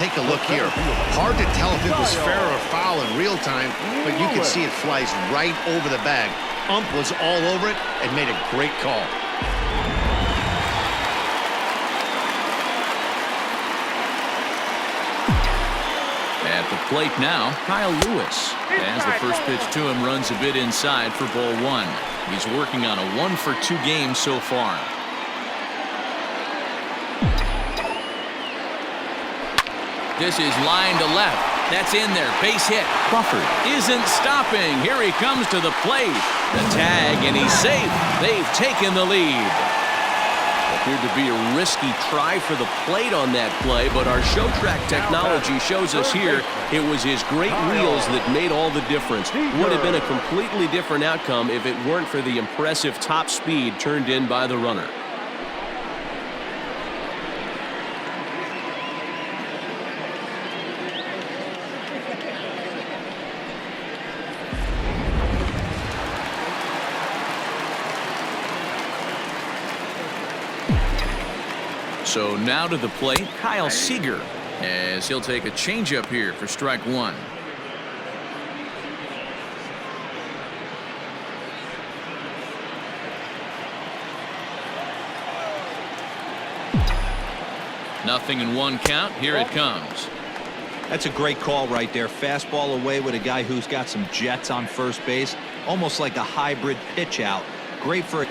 Take a look here. Hard to tell if it was fair or foul in real time, but you can see it flies right over the bag. Ump was all over it and made a great call. At the plate now, Kyle Lewis. As the first pitch to him runs a bit inside for ball one. He's working on a 1-for-2 game so far. This is line to left. That's in there. Base hit. Crawford isn't stopping. Here he comes to the plate. The tag, and he's safe. They've taken the lead. Appeared to be a risky try for the plate on that play, but our show track technology shows us here it was his great wheels that made all the difference. Would have been a completely different outcome if it weren't for the impressive top speed turned in by the runner. So now to the plate, Kyle Seager, as he'll take a changeup here for strike one. Nothing in one count. Here it comes. That's a great call right there. Fastball away with a guy who's got some jets on first base, almost like a hybrid pitch out. Great for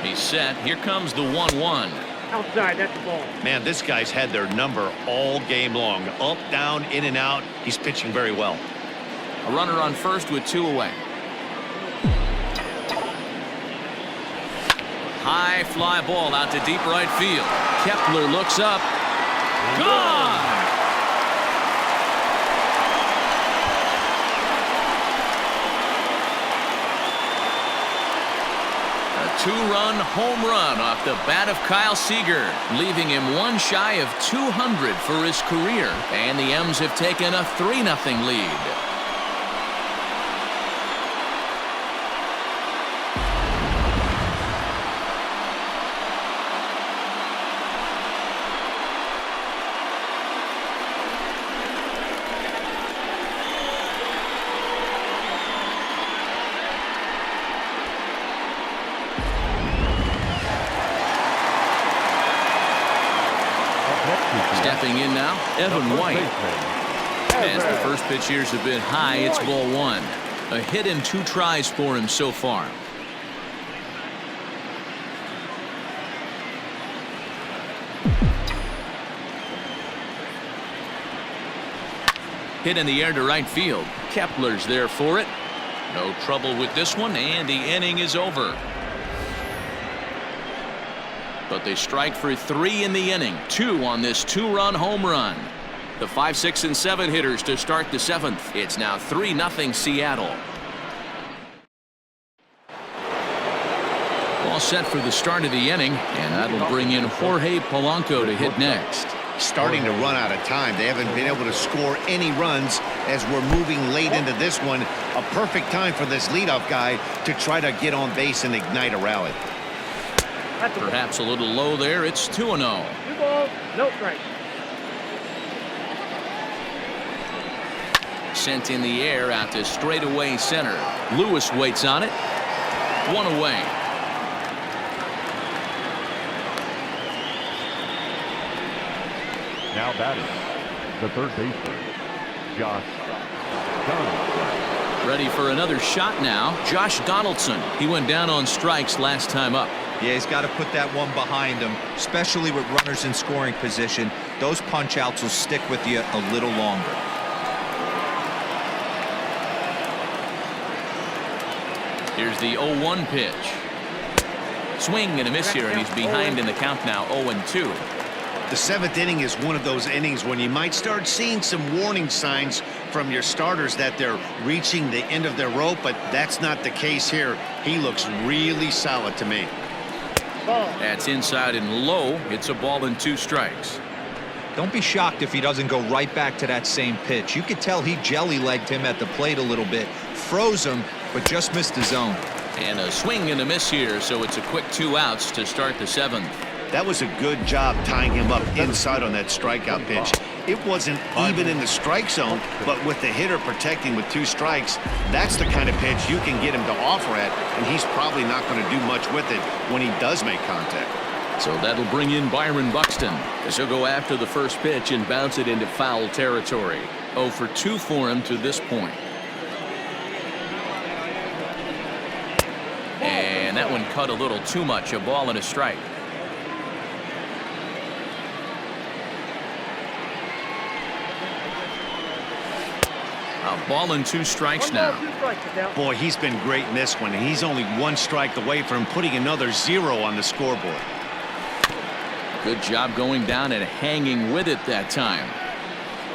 He's set. Here comes the 1-1. Outside, that's the ball. Man, this guy's had their number all game long. Up, down, in and out. He's pitching very well. A runner on first with 2 away. High fly ball out to deep right field. Kepler looks up. Gone! Two-run home run off the bat of Kyle Seager, leaving him one shy of 200 for his career, and the M's have taken a 3-0 lead. Stepping in now, Evan White. As the first pitch here's a bit high, it's ball one. A hit and 2 tries for him so far. Hit in the air to right field. Kepler's there for it. No trouble with this one, and the inning is over. But they strike for 3 in the inning, 2 on this 2-run home run. The 5, 6, and 7 hitters to start the 7th. It's now 3-0 Seattle. All set for the start of the inning, and that'll bring in Jorge Polanco to hit next. Starting to run out of time. They haven't been able to score any runs as we're moving late into this one. A perfect time for this leadoff guy to try to get on base and ignite a rally. Perhaps a little low there. It's 2-0. 2 balls, no strikes. Sent in the air out to straightaway center. Lewis waits on it. 1 away. Now batting, the third baseman, Josh Donaldson. Ready for another shot now. Josh Donaldson. He went down on strikes last time up. Yeah, he's got to put that one behind him, especially with runners in scoring position. Those punch outs will stick with you a little longer. Here's the 0-1 pitch. Swing and a miss here, and he's behind in the count now, 0-2. The 7th inning is one of those innings when you might start seeing some warning signs from your starters that they're reaching the end of their rope, but that's not the case here. He looks really solid to me. That's inside and low. It's a ball and 2 strikes. Don't be shocked if he doesn't go right back to that same pitch. You could tell he jelly-legged him at the plate a little bit, froze him, but just missed the zone. And a swing and a miss here, so it's a quick 2 outs to start the 7th. That was a good job tying him up inside on that strikeout pitch. It wasn't even in the strike zone, but with the hitter protecting with 2 strikes, that's the kind of pitch you can get him to offer at, and he's probably not going to do much with it when he does make contact. So that'll bring in Byron Buxton, as he'll go after the first pitch and bounce it into foul territory. 0 for 2 for him to this point. And that one cut a little too much, a ball and a strike. A ball and 2 strikes now. Boy, he's been great in this one. He's only 1 strike away from putting another 0 on the scoreboard. Good job going down and hanging with it that time.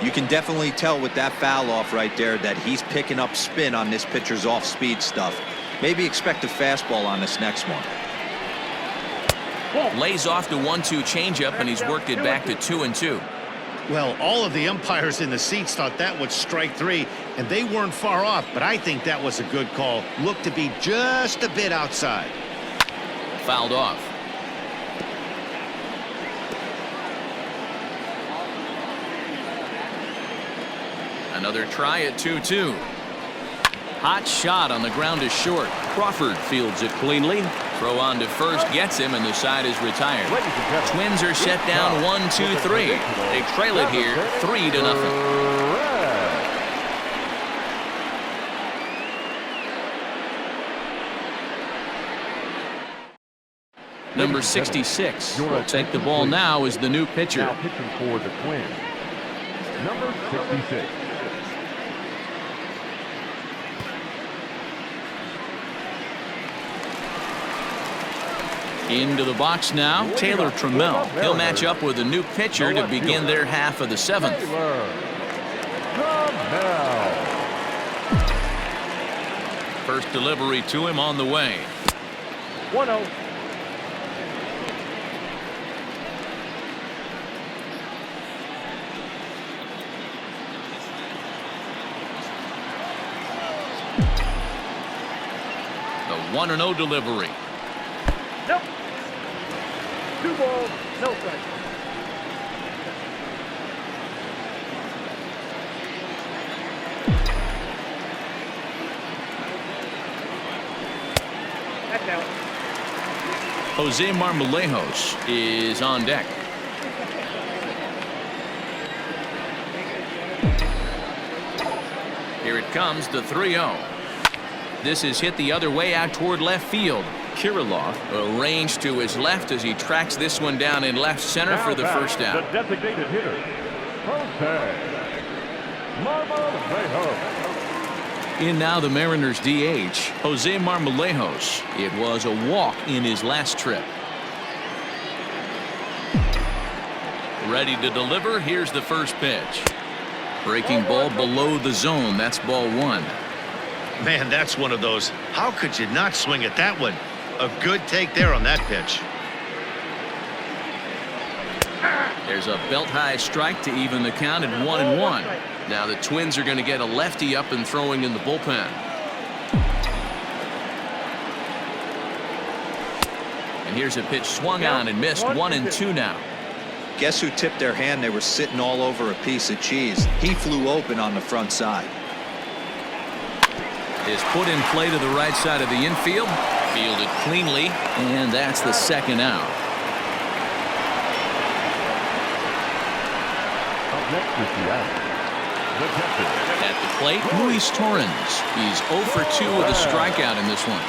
You can definitely tell with that foul off right there that he's picking up spin on this pitcher's off-speed stuff. Maybe expect a fastball on this next one. Lays off the 1-2 changeup, and he's worked it back to 2-2. Well, all of the umpires in the seats thought that was strike 3, and they weren't far off, but I think that was a good call. Looked to be just a bit outside. Fouled off. Another try at 2-2. Hot shot on the ground is short. Crawford fields it cleanly. Throw on to first gets him, and the side is retired. Twins are set down 1-2-3. They trail it here 3-0. Number 66 will take the ball now as the new pitcher. Now pitching for the Twins, number 66. Into the box now, Taylor Trammell. He'll match up with a new pitcher to begin their half of the 7th. First delivery to him on the way. 1-0. The 1-0 delivery. Nope. 2 balls, no strike. That's out. Jose Marmolejos is on deck. Here it comes, the 3-0. This is hit the other way out toward left field. Kirilloff arranged to his left as he tracks this one down in left center for the first down. The designated hitter, Jose Marmolejos. In now the Mariners DH, Jose Marmolejos. It was a walk in his last trip. Ready to deliver. Here's the first pitch. Breaking ball below the zone. That's ball 1. Man, that's one of those. How could you not swing at that one? A good take there on that pitch. There's a belt-high strike to even the count at 1-1. Now the Twins are going to get a lefty up and throwing in the bullpen. And here's a pitch swung on and missed. 1-2 now. Guess who tipped their hand? They were sitting all over a piece of cheese. He flew open on the front side. Is put in play to the right side of the infield. Fielded cleanly, and that's the second out. Up next is the captain. At the plate, Luis Torrance. He's 0 for 2 with a strikeout in this one.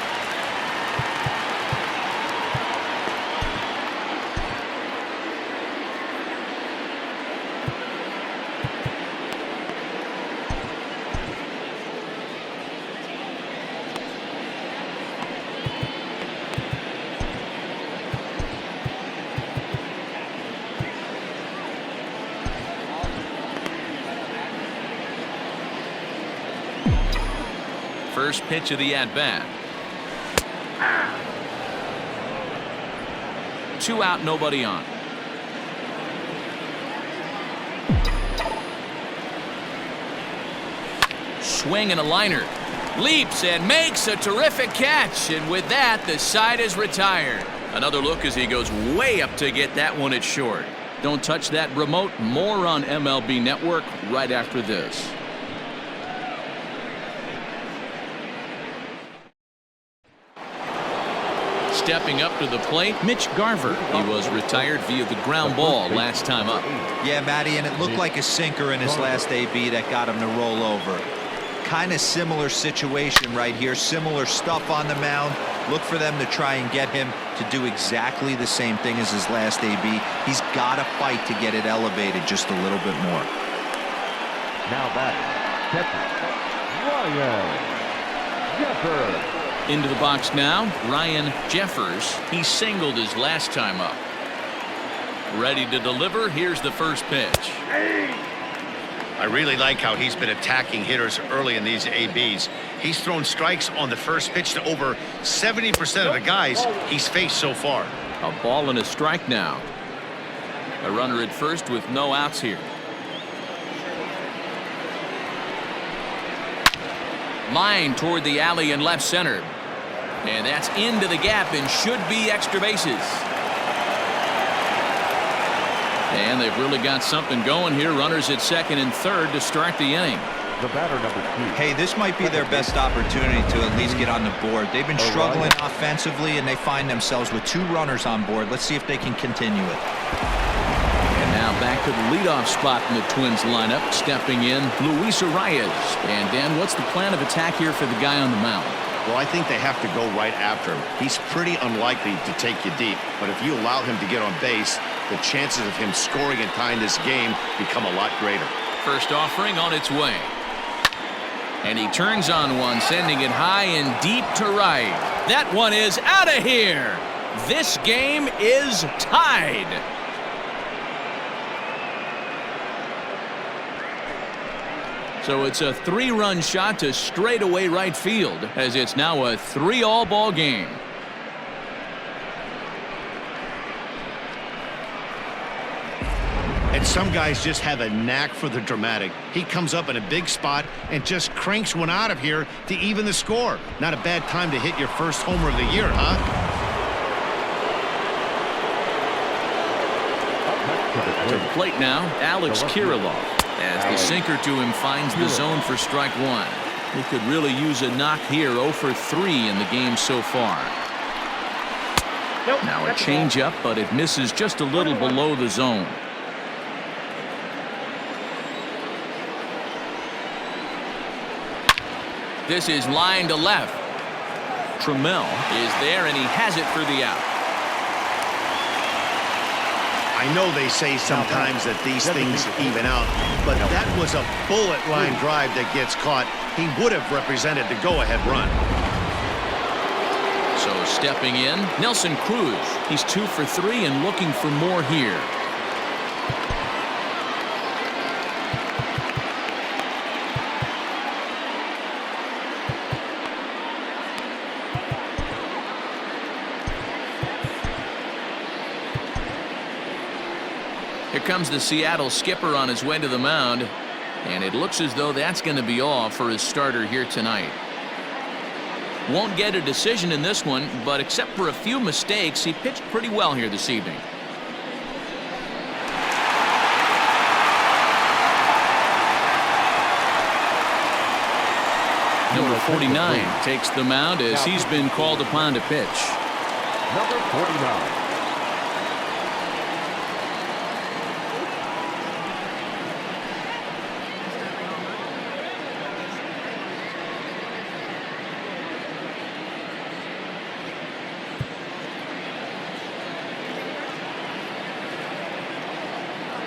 First pitch of the at-bat. 2 out, nobody on. Swing and a liner. Leaps and makes a terrific catch, and with that the side is retired. Another look as he goes way up to get that one at short. Don't touch that remote. More on MLB Network right after this. Stepping up to the plate, Mitch Garver. He was retired via the ground ball last time up. Yeah, Matty, and it looked like a sinker in his last AB that got him to roll over. Kind of similar situation right here. Similar stuff on the mound. Look for them to try and get him to do exactly the same thing as his last AB. He's got to fight to get it elevated just a little bit more. Now back, Ryan Jeffers. Into the box now, Ryan Jeffers. He singled his last time up. Ready to deliver. Here's the first pitch. I really like how he's been attacking hitters early in these ABs. He's thrown strikes on the first pitch to over 70% of the guys he's faced so far. A ball and a strike now. A runner at first with no outs here. Line toward the alley and left center. And that's into the gap and should be extra bases. And they've really got something going here. Runners at second and third to start the inning. The batter, number 2. Hey, this might be their best opportunity to at least get on the board. They've been struggling offensively, and they find themselves with 2 runners on board. Let's see if they can continue it. And now back to the leadoff spot in the Twins lineup. Stepping in, Luis Arias. And Dan, what's the plan of attack here for the guy on the mound? Well, I think they have to go right after him. He's pretty unlikely to take you deep, but if you allow him to get on base, the chances of him scoring and tying this game become a lot greater. First offering on its way. And he turns on one, sending it high and deep to right. That one is out of here. This game is tied. So it's a 3-run shot to straightaway right field, as it's now a 3-all ball game. And some guys just have a knack for the dramatic. He comes up in a big spot and just cranks one out of here to even the score. Not a bad time to hit your first homer of the year, huh? To the plate now, Alex Kirilloff. As the sinker to him finds the zone for strike one. He could really use a knock here. 0 for 3 in the game so far. Now a changeup, but it misses just a little below the zone. This is line to left. Trammell is there, and he has it for the out. I know they say sometimes that these things even out, but that was a bullet line drive that gets caught. He would have represented the go-ahead run. So stepping in, Nelson Cruz. He's 2 for 3 and looking for more here. Here comes the Seattle skipper on his way to the mound, and it looks as though that's going to be all for his starter here tonight. Won't get a decision in this one, but except for a few mistakes, he pitched pretty well here this evening. Number 49 takes the mound as he's been called upon to pitch. Number 49.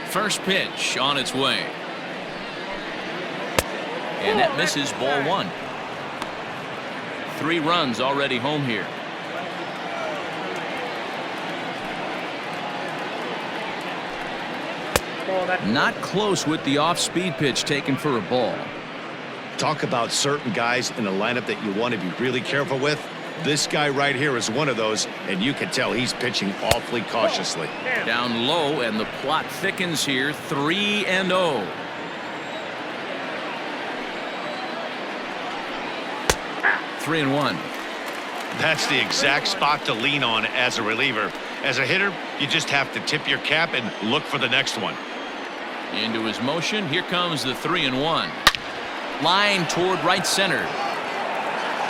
First pitch on its way. And that misses, ball 1. 3 runs already home here. Not close with the off-speed pitch taken for a ball. Talk about certain guys in the lineup that you want to be really careful with. This guy right here is one of those, and you can tell he's pitching awfully cautiously. Down low, and the plot thickens here. 3-0. That's the exact spot to lean on as a reliever. As a hitter, you just have to tip your cap and look for the next one. Into his motion. Here comes the 3-1. Line toward right center.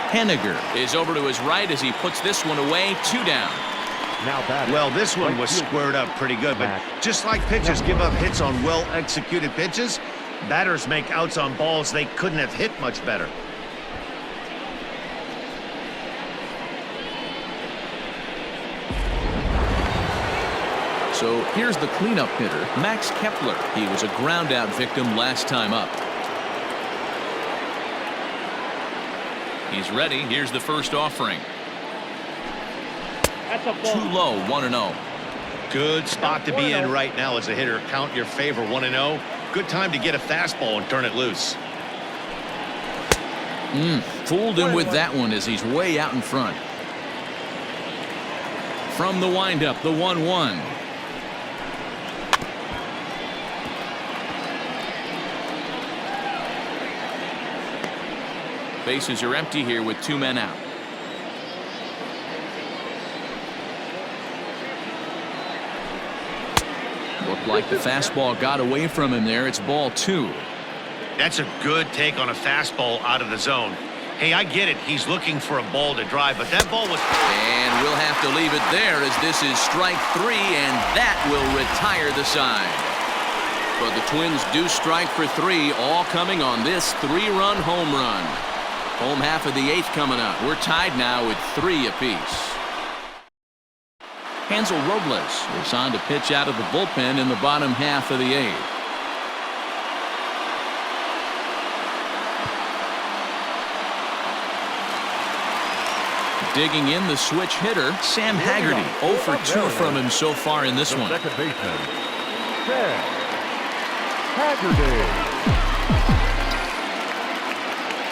Henniger is over to his right as he puts this one away. 2 down. Well, this one was squared up pretty good, but just like pitchers give up hits on well-executed pitches, batters make outs on balls they couldn't have hit much better. So here's the cleanup hitter, Max Kepler. He was a ground-out victim last time up. He's ready. Here's the first offering. That's a ball. Too low, 1-0. Good spot to be in right now as a hitter. Count your favor, 1-0. Good time to get a fastball and turn it loose. Fooled him with that one as he's way out in front. From the windup, the 1-1. Bases are empty here with 2 men out. Looked like the fastball got away from him there. It's ball 2. That's a good take on a fastball out of the zone. Hey, I get it. He's looking for a ball to drive, but that ball was... And we'll have to leave it there as this is strike 3, and that will retire the side. But the Twins do strike for 3, all coming on this 3-run home run. Home half of the 8th coming up. We're tied now with 3 apiece. Hansel Robles is on to pitch out of the bullpen in the bottom half of the 8th. Digging in the switch hitter, Sam Haggerty. 0 for 2 from him so far in this one. Second baseman, Sam Haggerty.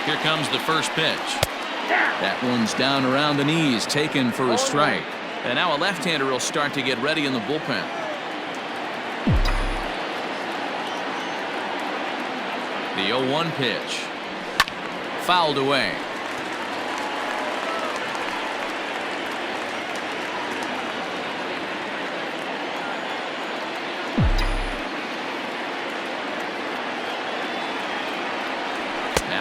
Here comes the first pitch. That one's down around the knees, taken for a strike. And now a left-hander will start to get ready in the bullpen. The 0-1 pitch. Fouled away.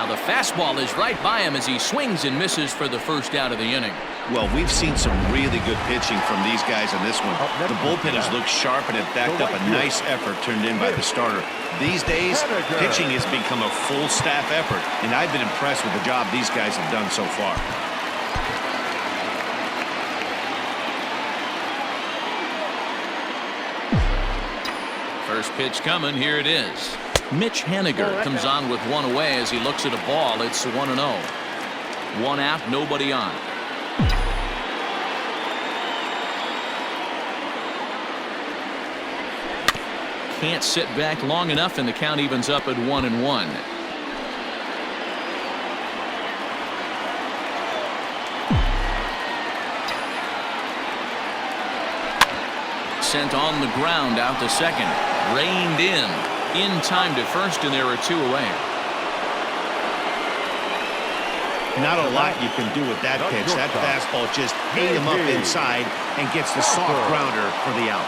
The fastball is right by him as he swings and misses for the first out of the inning. Well, we've seen some really good pitching from these guys on this one. The bullpen has looked sharp and have backed up a nice effort turned in by the starter. These days, pitching has become a full staff effort, and I've been impressed with the job these guys have done so far. First pitch coming. Here it is. Mitch Henniger comes on with 1 away as he looks at a ball. It's 1-0. 1 out, nobody on. Can't sit back long enough, and the count evens up at 1-1. Sent on the ground out to second. Reined in time to first, and there are 2 away. Not a lot you can do with that pitch. That fastball just ate him up inside and gets the soft grounder for the out.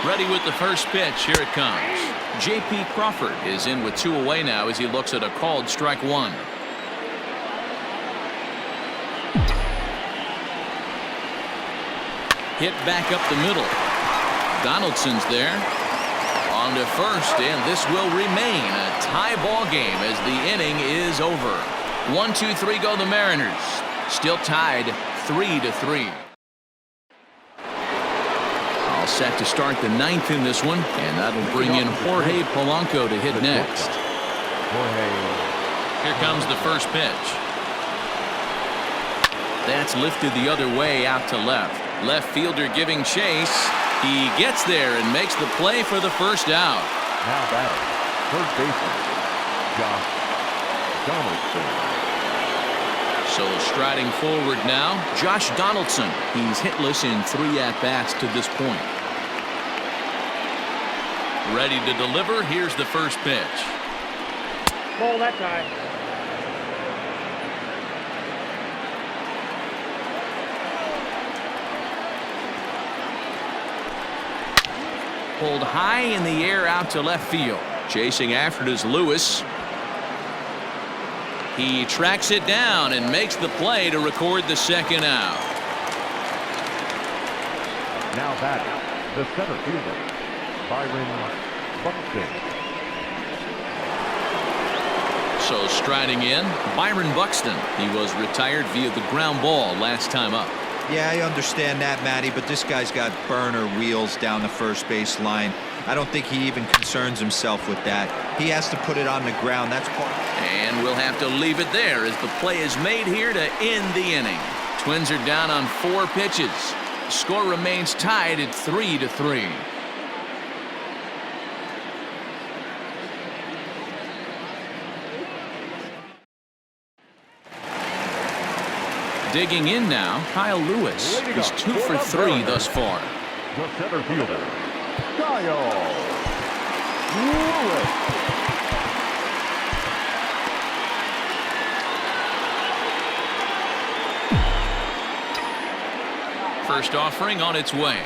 Ready with the first pitch. Here it comes. J.P. Crawford is in with 2 away now as he looks at a called strike 1. Hit back up the middle. Donaldson's there. On to first, and this will remain a tie ball game as the inning is over. 1-2-3 go the Mariners. Still tied 3-3. All set to start the 9th in this one, and that'll bring in Jorge Polanco to hit next. Here comes the first pitch. That's lifted the other way out to left. Left fielder giving chase. He gets there and makes the play for the first out. Now batting, first baseman, Josh Donaldson. So striding forward now, Josh Donaldson. He's hitless in 3 at-bats to this point. Ready to deliver. Here's the first pitch. Ball that time. Pulled high in the air out to left field. Chasing after it is Lewis. He tracks it down and makes the play to record the second out. Now batting, the center fielder, Byron Buxton. So striding in, Byron Buxton. He was retired via the ground ball last time up. Yeah, I understand that, Matty, but this guy's got burner wheels down the first base line. I don't think he even concerns himself with that. He has to put it on the ground. That's part. And we'll have to leave it there as the play is made here to end the inning. Twins are down on 4 pitches. The score remains tied at 3-3. Digging in now, Kyle Lewis. He's 2 for 3 thus far. The center fielder, Kyle Lewis. First offering on its way.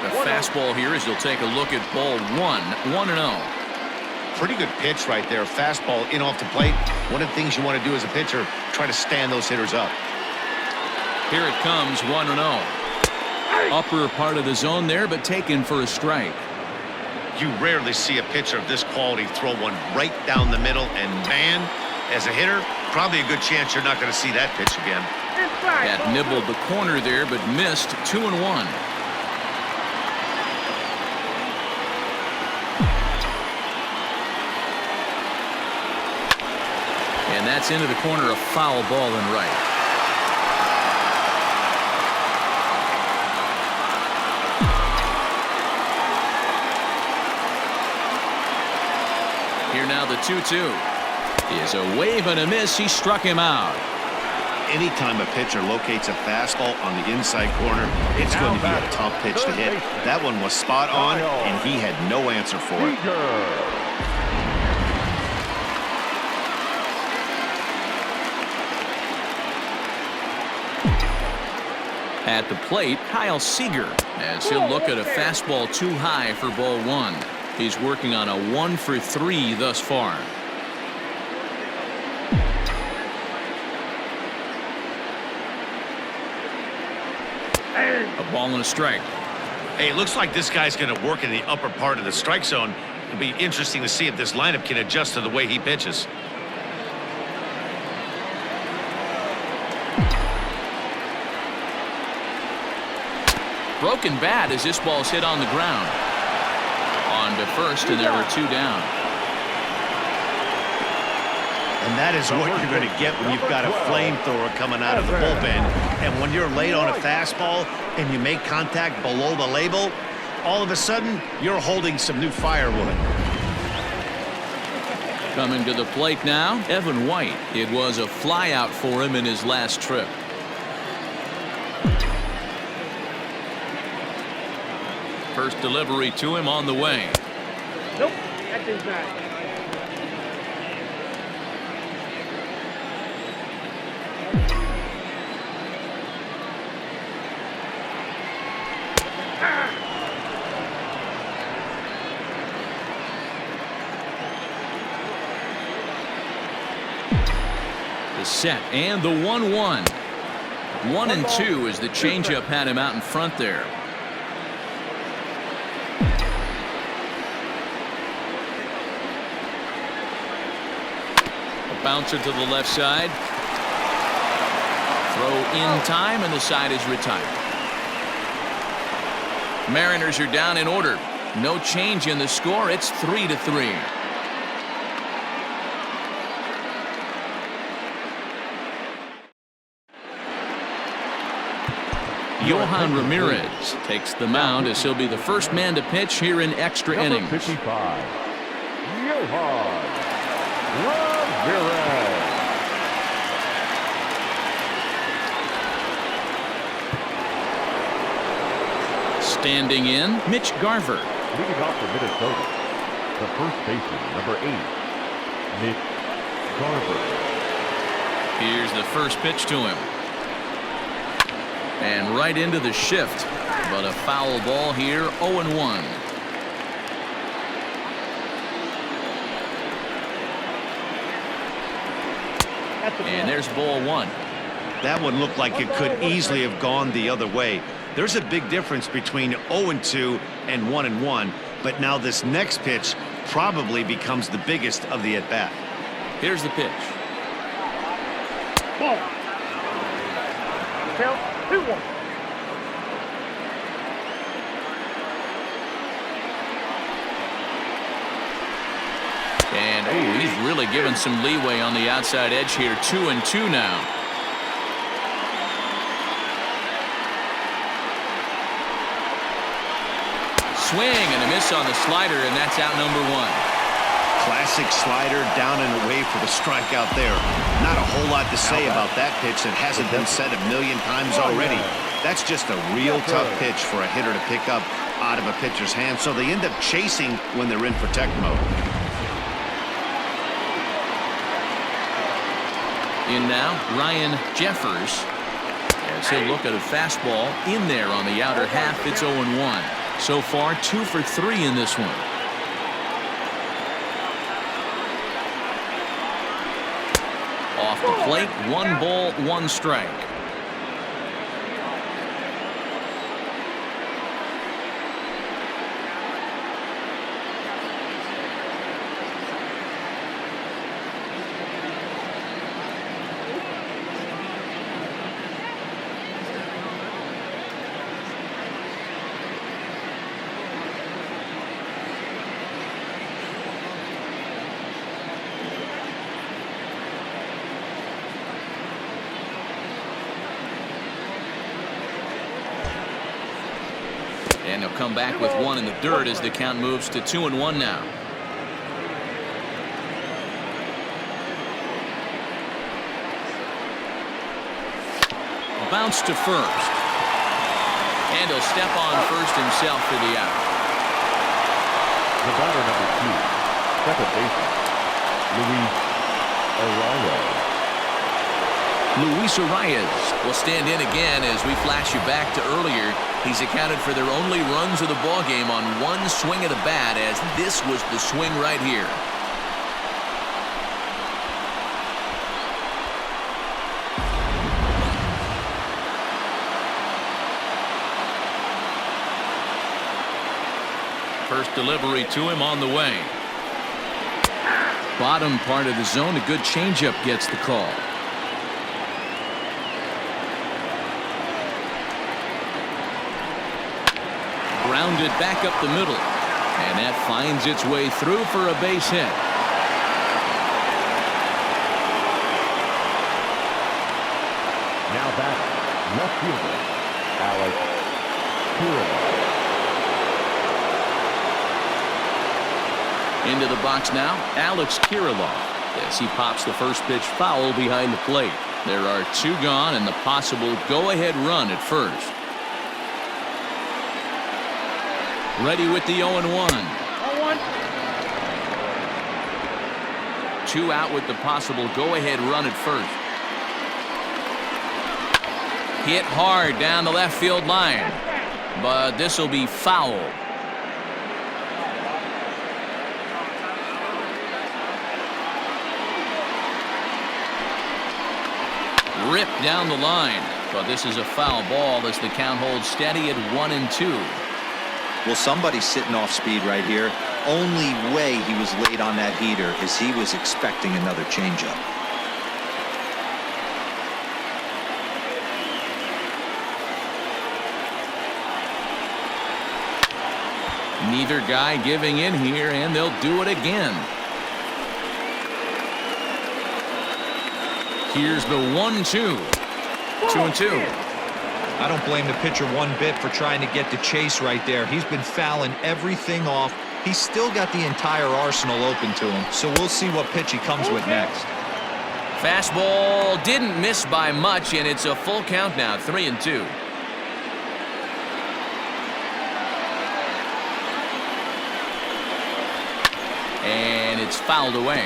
The fastball here as you'll take a look at ball 1-0. Pretty good pitch right there. Fastball in off the plate. One of the things you want to do as a pitcher, try to stand those hitters up. Here it comes, 1-0. Upper part of the zone there, but taken for a strike. You rarely see a pitcher of this quality throw one right down the middle, and man, as a hitter, probably a good chance you're not going to see that pitch again. That nibbled the corner there, but missed. 2-1. And that's into the corner, a foul ball and right. Here now the 2-2 is a wave and a miss. He struck him out. Anytime a pitcher locates a fastball on the inside corner, it's going to be a tough pitch to hit. That one was spot on, and he had no answer for it. At the plate, Kyle Seager, as he'll look at a fastball too high for ball 1. He's working on a 1 for 3 thus far. A ball and a strike. Hey, it looks like this guy's going to work in the upper part of the strike zone. It'll be interesting to see if this lineup can adjust to the way he pitches. Broken bat as this ball's hit on the ground. On to first, and there are 2 down. And that is what you're going to get when you've got a flamethrower coming out of the bullpen. And when you're late on a fastball and you make contact below the label, all of a sudden you're holding some new firewood. Coming to the plate now, Evan White. It was a flyout for him in his last trip. First delivery to him on the way. Nope, that is not. The set and the 1-1. 1-2 as the changeup had him out in front there. A bouncer to the left side. Throw in time, and the side is retired. Mariners are down in order. No change in the score. It's 3-3. Johan Ramirez takes the mound as he'll be the first man to pitch here in extra innings. 55, Johan Ramirez. Standing in, Mitch Garver. Leading off for Minnesota, The first baseman, number 8, Mitch Garver. Here's the first pitch to him. And right into the shift. But a foul ball here, 0-1. And there's ball 1. That one looked like it could easily have gone the other way. There's a big difference between 0-2 and 1-1, but now this next pitch probably becomes the biggest of the at-bat. Here's the pitch. Ball. Count 2-1. And he's really given some leeway on the outside edge here. 2-2 now. Swing and a miss on the slider, and that's out number 1. Classic slider down and away for the strikeout there. Not a whole lot to say about that pitch that hasn't been said a million times already. That's just a real tough pitch for a hitter to pick up out of a pitcher's hand, so they end up chasing when they're in protect mode. In now, Ryan Jeffers, as he'll look at a fastball in there on the outer half. It's 0-1. So far, 2 for 3 in this one. Off the plate, 1 ball, 1 strike. And he'll come back with 1 in the dirt as the count moves to 2-1 now. Bounce to first. And he'll step on first himself for the out. The batter, number 2, second baseman, Luis Arias will stand in again as we flash you back to earlier. He's accounted for their only runs of the ballgame on 1 swing of the bat, as this was the swing right here. First delivery to him on the way. Bottom part of the zone, a good changeup gets the call. Grounded back up the middle, and that finds its way through for a base hit. Now back, left fielder, Alex Kirilloff. Into the box now, Alex Kirilloff, as he pops the first pitch foul behind the plate. There are 2 gone and the possible go-ahead run at first. Ready with the 0-1. 2 out with the possible go-ahead run at first. Hit hard down the left field line, but this will be foul. Ripped down the line, but this is a foul ball as the count holds steady at 1-2. Well, somebody's sitting off speed right here. Only way he was late on that heater is he was expecting another changeup. Neither guy giving in here, and they'll do it again. Here's the 1-2. 2-2. I don't blame the pitcher one bit for trying to get the chase right there. He's been fouling everything off. He's still got the entire arsenal open to him, so we'll see what pitch he comes with next. Fastball didn't miss by much, and it's a full count now, 3-2. And it's fouled away.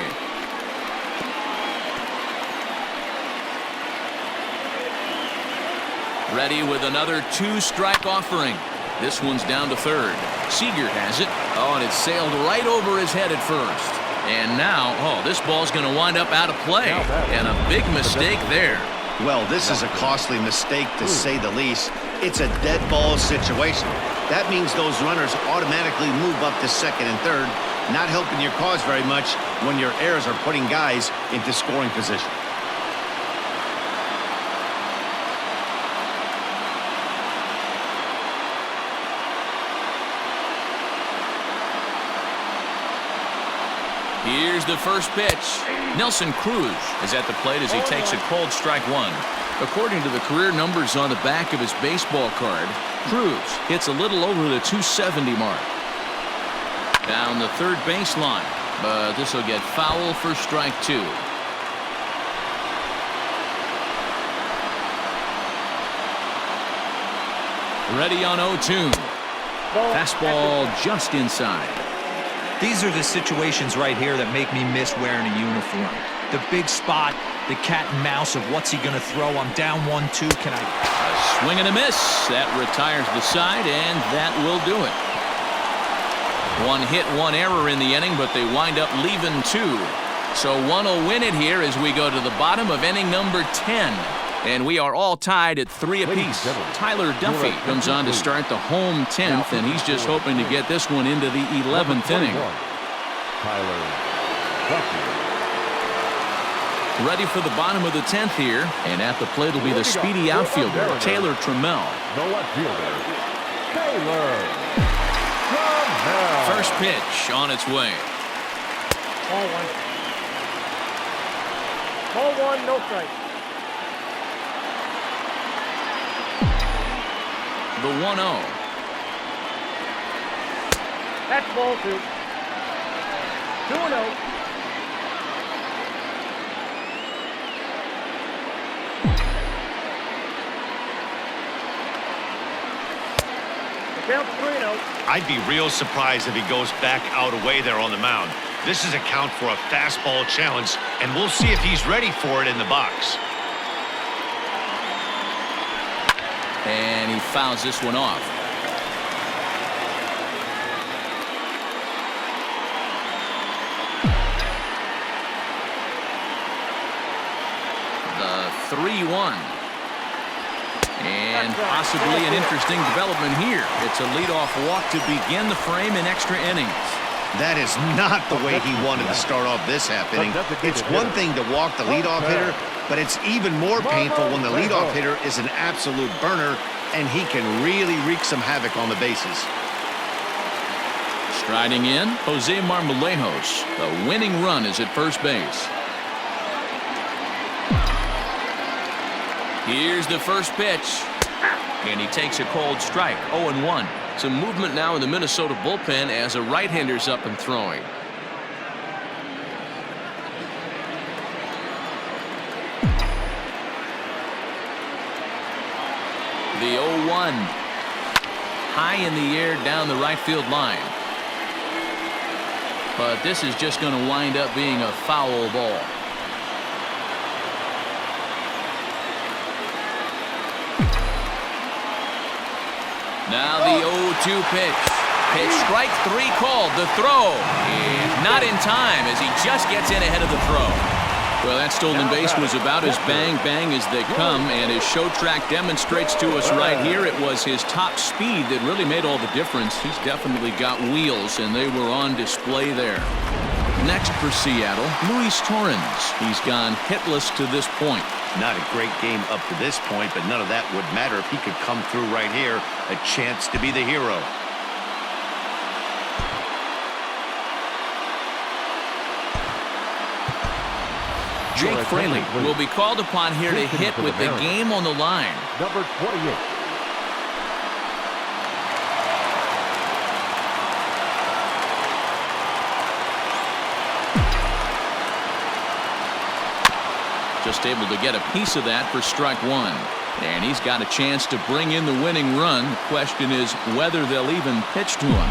Ready with another two-strike offering. This one's down to third. Seager has it. Oh, and it sailed right over his head at first. And now, oh, this ball's going to wind up out of play. And a big mistake there. Well, this is a costly mistake to say the least. It's a dead ball situation. That means those runners automatically move up to second and third, not helping your cause very much when your errors are putting guys into scoring position. Here's the first pitch. Nelson Cruz is at the plate as he takes a cold strike one. According to the career numbers on the back of his baseball card, Cruz hits a little over the 270 mark. Down the third baseline, but this will get foul for strike two. Ready on 0-2. Fastball just inside. These are the situations right here that make me miss wearing a uniform. The big spot, the cat and mouse of what's he going to throw. I'm down 1-2. Can I? A swing and a miss. That retires the side, and that will do it. One hit, one error in the inning, but they wind up leaving two. So one will win it here as we go to the bottom of inning number 10. And we are all tied at 3 apiece. Tyler Duffy comes on to start the home 10th, and he's just hoping to get this one into the 11th inning. Tyler Duffy. Ready for the bottom of the 10th here, and at the plate will be the speedy outfielder, Taylor Trammell. No outfielder, Taylor Trammell. First pitch on its way. Ball one. Ball one, no strike. The 1-0. That's ball two. 2-0. The count's 3-0. I'd be real surprised if he goes back out away there on the mound. This is a count for a fastball challenge, and we'll see if he's ready for it in the box. And he fouls this one off. The 3-1. And possibly an interesting development here. It's a leadoff walk to begin the frame in extra innings. That is not the way he wanted to start off this half inning. It's one thing to walk the leadoff hitter, but it's even more painful when the leadoff hitter is an absolute burner and he can really wreak some havoc on the bases. Striding in, Jose Marmolejos. The winning run is at first base. Here's the first pitch. And he takes a cold strike, 0-1. Some movement now in the Minnesota bullpen as a right-hander's up and throwing. The 0-1. High in the air down the right field line. But this is just going to wind up being a foul ball. Now the 0-2 pitch. Pitch strike three called. The throw. And not in time as he just gets in ahead of the throw. Well, that stolen base was about as bang-bang as they come, and his show track demonstrates to us right here it was his top speed that really made all the difference. He's definitely got wheels, and they were on display there. Next for Seattle, Luis Torrance. He's gone hitless to this point. Not a great game up to this point, but none of that would matter if he could come through right here. A chance to be the hero. Jake Fraley will be called upon here to hit with the game on the line. Number 28. Just able to get a piece of that for strike one. And he's got a chance to bring in the winning run. The question is whether they'll even pitch to him.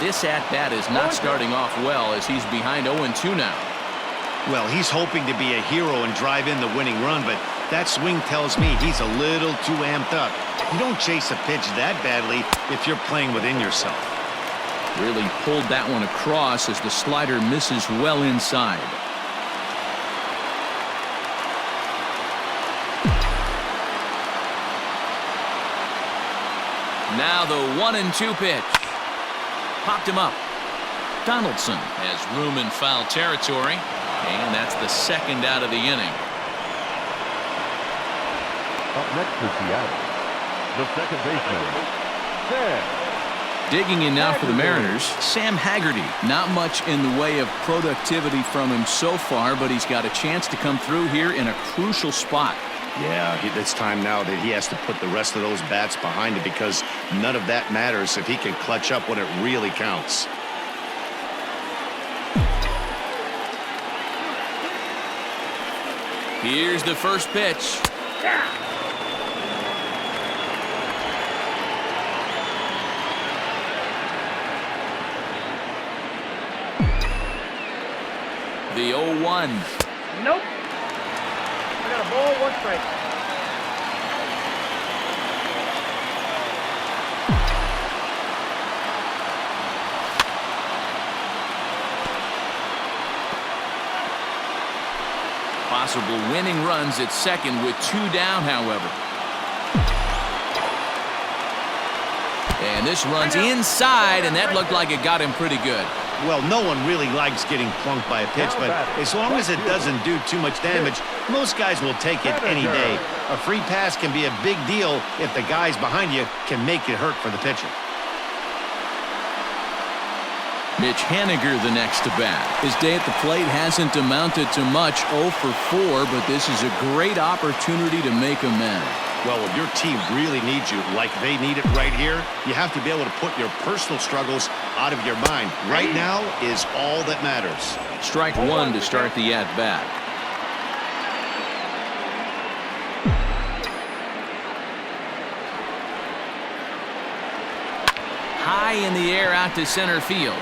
this at-bat is not starting off well as he's behind 0-2 now. Well, he's hoping to be a hero and drive in the winning run, but that swing tells me he's a little too amped up. You don't chase a pitch that badly if you're playing within yourself. Really pulled that one across as the slider misses well inside. Now the 1-2 pitch. Popped him up. Donaldson has room in foul territory, and that's the second out of the inning. Up next for Seattle, the second baseman, Sam. Digging in now for the Mariners, Sam Haggerty. Not much in the way of productivity from him so far, but he's got a chance to come through here in a crucial spot. Yeah, it's time now that he has to put the rest of those bats behind it because none of that matters if he can clutch up when it really counts. Here's the first pitch. The 0-1. Nope. I got a ball, 1 strike. Possible winning runs at second with 2 down, however. And this runs inside, and that looked like it got him pretty good. Well, no one really likes getting plunked by a pitch, but as long as it doesn't do too much damage, most guys will take it any day. A free pass can be a big deal if the guys behind you can make it hurt for the pitcher. Mitch Haniger the next to bat. His day at the plate hasn't amounted to much, 0 for 4, but this is a great opportunity to make amends. Well, when your team really needs you like they need it right here, you have to be able to put your personal struggles out of your mind. Right now is all that matters. Strike 1 to start the at-bat. High in the air out to center field.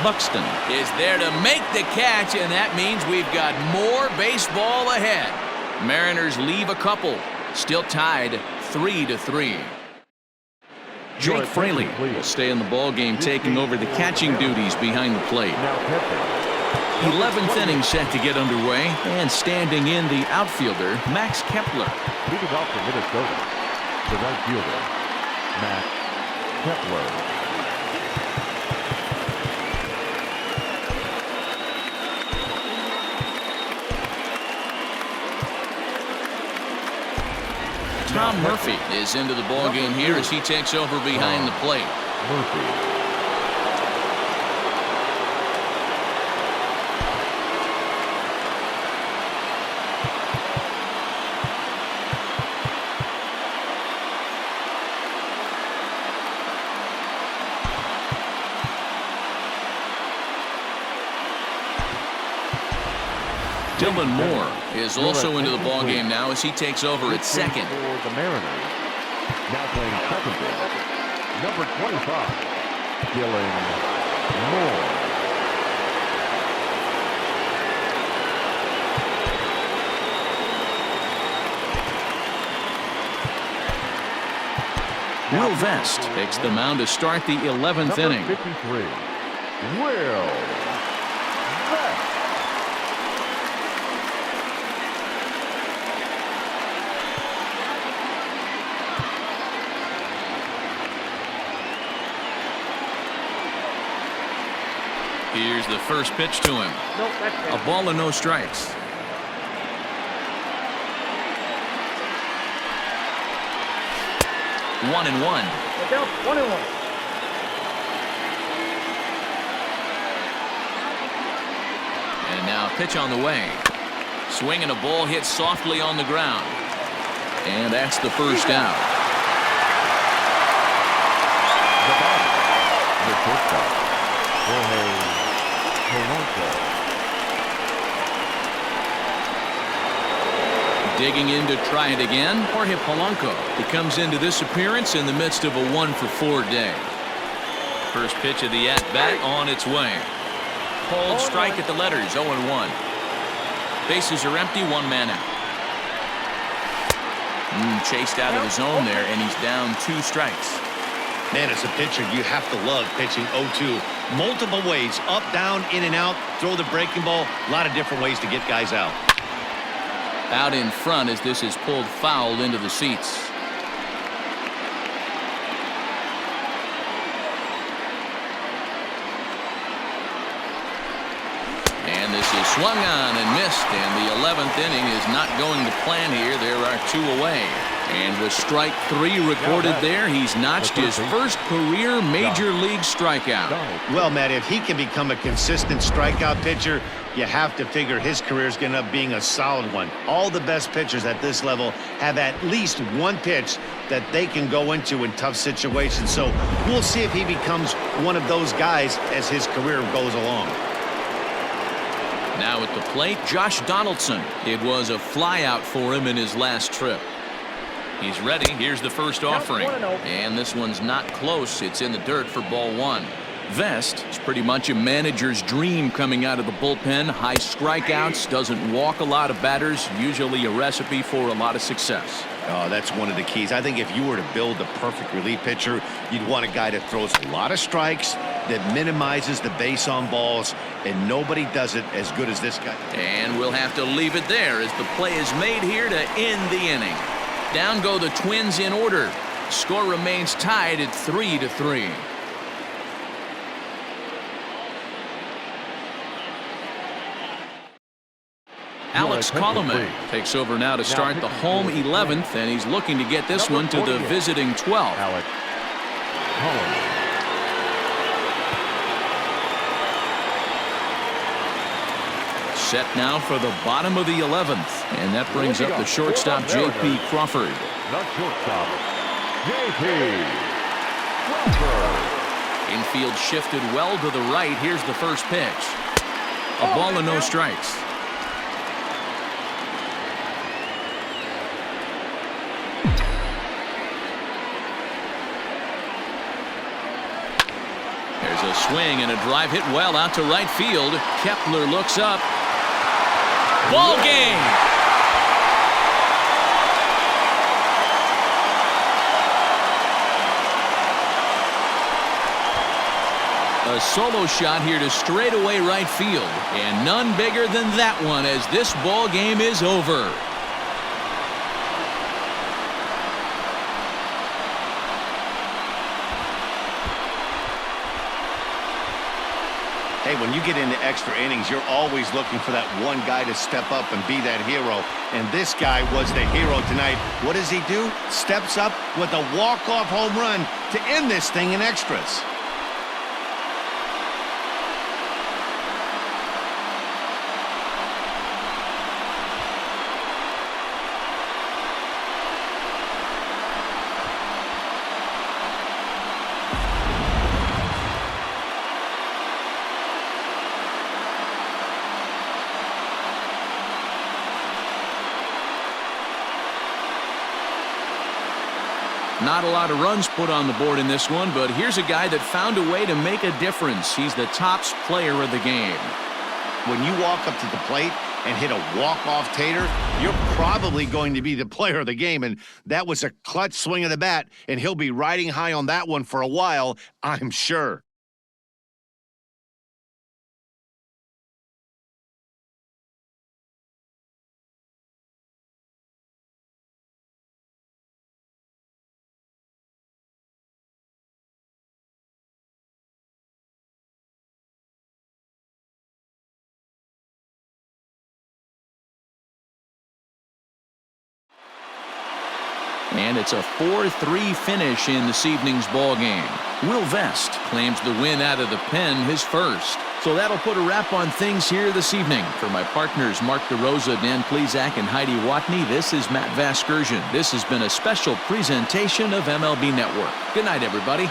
Buxton is there to make the catch, and that means we've got more baseball ahead. Mariners leave a couple. Still tied 3-3. Jake Fraley will stay in the ballgame, taking over the catching duties behind the plate. 11th inning set to get underway, and standing in the outfielder, Max Kepler. Leading off for Minnesota, the right fielder, Max Kepler. Tom Murphy is into the ballgame here as he takes over behind the plate. Murphy. Dylan Moore is also into the ballgame now as he takes over at second. For the Mariners, now playing second base, number 25, Dylan Moore. Will Vest takes the mound to start the 11th inning. 53, Will Vest. Here's the first pitch to him. Nope, that's A ball and no strikes. One and one. Look out, 1-1. And now pitch on the way. Swing and a ball hit softly on the ground. And that's the first out. The batter, the shortstop, Torrance. Digging in to try it again, Jorge Polanco. He comes into this appearance in the midst of a 1-for-4 day. First pitch of the at-bat on its way. Called strike at the letters, 0-1. Bases are empty, one man out. Chased out of the zone there, and he's down 2 strikes. Man, as a pitcher, you have to love pitching 0-2. Multiple ways, up, down, in and out, throw the breaking ball. A lot of different ways to get guys out. Out in front as this is pulled foul into the seats. And this is swung on and missed, and the 11th inning is not going to plan here. There are 2 away. And with strike 3 recorded there, he's notched his first career major league strikeout. Well, Matt, if he can become a consistent strikeout pitcher, you have to figure his career is going to end up being a solid one. All the best pitchers at this level have at least one pitch that they can go into in tough situations. So we'll see if he becomes one of those guys as his career goes along. Now at the plate, Josh Donaldson. It was a flyout for him in his last trip. He's ready. Here's the first offering. And this one's not close. It's in the dirt for ball 1. Vest is pretty much a manager's dream coming out of the bullpen. High strikeouts, doesn't walk a lot of batters, usually a recipe for a lot of success. Oh, that's one of the keys. I think if you were to build the perfect relief pitcher, you'd want a guy that throws a lot of strikes, that minimizes the base on balls, and nobody does it as good as this guy. And we'll have to leave it there as the play is made here to end the inning. Down go the Twins in order. Score remains tied at 3-3. Alex Colome takes over now to start the home 11th, and he's looking to get this one to the visiting 12th. Alex Colome. Set now for the bottom of the 11th, and that brings up the shortstop J.P. Crawford. The shortstop, J.P. Crawford. Infield shifted well to the right. Here's the first pitch. A ball and no strikes. There's a swing and a drive hit well out to right field. Kepler looks up. Ball game. A solo shot here to straightaway right field, and none bigger than that one as this ball game is over. Hey, when you get into extra innings, you're always looking for that one guy to step up and be that hero. And this guy was the hero tonight. What does he do? Steps up with a walk-off home run to end this thing in extras. Not a lot of runs put on the board in this one, but here's a guy that found a way to make a difference. He's the tops player of the game. When you walk up to the plate and hit a walk-off tater, you're probably going to be the player of the game, and that was a clutch swing of the bat, and he'll be riding high on that one for a while, I'm sure. And it's a 4-3 finish in this evening's ball game. Will Vest claims the win out of the pen, his first. So that'll put a wrap on things here this evening. For my partners Mark DeRosa, Dan Plesac, and Heidi Watney, this is Matt Vasgersian. This has been a special presentation of MLB Network. Good night, everybody.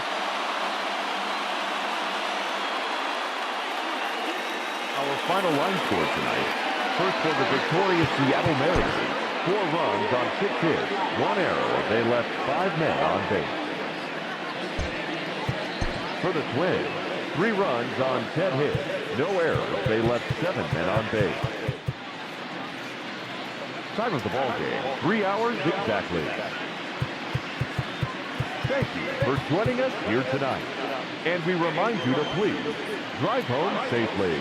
Our final line score tonight. First for the victorious Seattle Mariners, 4 runs on 6 hits, 1 error. They left 5 men on base. For the Twins, 3 runs on 10 hits, no errors. They left 7 men on base. Time of the ball game, 3 hours exactly. Thank you for joining us here tonight. And we remind you to please drive home safely.